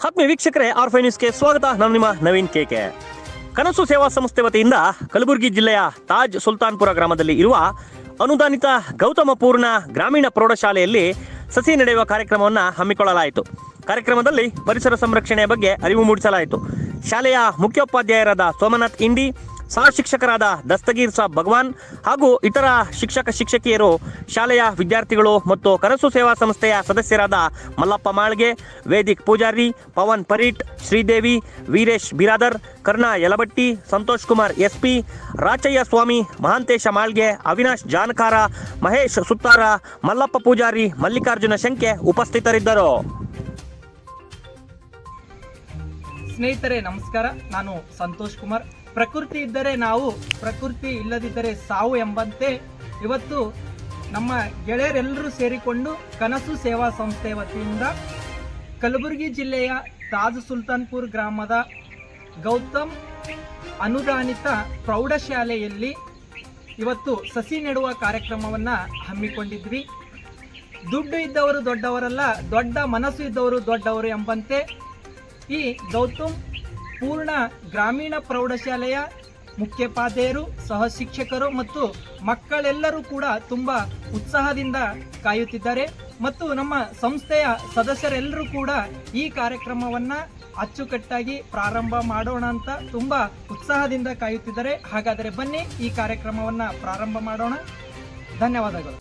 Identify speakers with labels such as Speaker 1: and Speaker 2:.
Speaker 1: ಆತ್ಮೀಯ ವೀಕ್ಷಕರೇ, ಆರ್ಫೈ ನ್ಯೂಸ್ಗೆ ಸ್ವಾಗತ. ನಾನು ನಿಮ್ಮ ನವೀನ್ ಕೆಕೆ. ಕನಸು ಸೇವಾ ಸಂಸ್ಥೆ ವತಿಯಿಂದ ಕಲಬುರಗಿ ಜಿಲ್ಲೆಯ ತಾಜ್ ಸುಲ್ತಾನ್ಪುರ ಗ್ರಾಮದಲ್ಲಿ ಇರುವ ಅನುದಾನಿತ ಗೌತಮ ಪೂರ್ಣ ಗ್ರಾಮೀಣ ಪ್ರೌಢಶಾಲೆಯಲ್ಲಿ ಸಸಿ ನಡೆಯುವ ಕಾರ್ಯಕ್ರಮವನ್ನು ಹಮ್ಮಿಕೊಳ್ಳಲಾಯಿತು. ಕಾರ್ಯಕ್ರಮದಲ್ಲಿ ಪರಿಸರ ಸಂರಕ್ಷಣೆಯ ಬಗ್ಗೆ ಅರಿವು ಮೂಡಿಸಲಾಯಿತು. ಶಾಲೆಯ ಮುಖ್ಯೋಪಾಧ್ಯಾಯರಾದ ಸೋಮನಾಥ್ ಇಂಡಿ, ಸಹ ಶಿಕ್ಷಕರಾದ ದಸ್ತಗೀರ್ ಸಾಬ್ ಭಗವಾನ್ ಹಾಗೂ ಇತರ ಶಿಕ್ಷಕಿಯರು, ಶಾಲೆಯ ವಿದ್ಯಾರ್ಥಿಗಳು ಮತ್ತು ಕನಸು ಸೇವಾ ಸಂಸ್ಥೆಯ ಸದಸ್ಯರಾದ ಮಲ್ಲಪ್ಪ ಮಾಳ್ಗೆ, ವೇದಿಕ್ ಪೂಜಾರಿ, ಪವನ್ ಪರೀಟ್, ಶ್ರೀದೇವಿ, ವೀರೇಶ್ ಬಿರಾದರ್, ಕರ್ಣ ಯಲಬಟ್ಟಿ, ಸಂತೋಷ್ ಕುಮಾರ್ ಎಸ್ಪಿ, ರಾಚಯ್ಯ ಸ್ವಾಮಿ, ಮಹಾಂತೇಶ ಮಾಳ್ಗೆ, ಅವಿನಾಶ್ ಜಾನಕಾರ, ಮಹೇಶ್ ಸುತ್ತಾರ, ಮಲ್ಲಪ್ಪ ಪೂಜಾರಿ, ಮಲ್ಲಿಕಾರ್ಜುನ ಶಂಕೆ ಉಪಸ್ಥಿತರಿದ್ದರು.
Speaker 2: ಸ್ನೇಹಿತರೆ ನಮಸ್ಕಾರ, ನಾನು ಸಂತೋಷ್ ಕುಮಾರ್. ಪ್ರಕೃತಿ ಇದ್ದರೆ ನಾವು, ಪ್ರಕೃತಿ ಇಲ್ಲದಿದ್ದರೆ ಸಾವು ಎಂಬಂತೆ ಇವತ್ತು ನಮ್ಮ ಗೆಳೆಯರೆಲ್ಲರೂ ಸೇರಿಕೊಂಡು ಕನಸು ಸೇವಾ ಸಂಸ್ಥೆ ವತಿಯಿಂದ ಕಲಬುರಗಿ ಜಿಲ್ಲೆಯ ತಾಜ್ ಸುಲ್ತಾನ್ಪುರ್ ಗ್ರಾಮದ ಗೌತಮ್ ಅನುದಾನಿತ ಪ್ರೌಢಶಾಲೆಯಲ್ಲಿ ಇವತ್ತು ಸಸಿ ನೆಡುವ ಕಾರ್ಯಕ್ರಮವನ್ನು ಹಮ್ಮಿಕೊಂಡಿದ್ವಿ. ದುಡ್ಡು ಇದ್ದವರು ದೊಡ್ಡವರಲ್ಲ, ದೊಡ್ಡ ಮನಸ್ಸು ಇದ್ದವರು ದೊಡ್ಡವರು ಎಂಬಂತೆ ಈ ಗೌತಮ್ ಪೂರ್ಣ ಗ್ರಾಮೀಣ ಪ್ರೌಢಶಾಲೆಯ ಮುಖ್ಯೋಪಾಧ್ಯಾಯರು, ಸಹ ಶಿಕ್ಷಕರು ಮತ್ತು ಮಕ್ಕಳೆಲ್ಲರೂ ಕೂಡ ತುಂಬ ಉತ್ಸಾಹದಿಂದ ಕಾಯುತ್ತಿದ್ದಾರೆ. ಮತ್ತು ನಮ್ಮ ಸಂಸ್ಥೆಯ ಸದಸ್ಯರೆಲ್ಲರೂ ಕೂಡ ಈ ಕಾರ್ಯಕ್ರಮವನ್ನು ಅಚ್ಚುಕಟ್ಟಾಗಿ ಪ್ರಾರಂಭ ಮಾಡೋಣ ಅಂತ ತುಂಬ ಉತ್ಸಾಹದಿಂದ ಕಾಯುತ್ತಿದ್ದಾರೆ. ಹಾಗಾದರೆ ಬನ್ನಿ ಈ ಕಾರ್ಯಕ್ರಮವನ್ನು ಪ್ರಾರಂಭ ಮಾಡೋಣ. ಧನ್ಯವಾದಗಳು.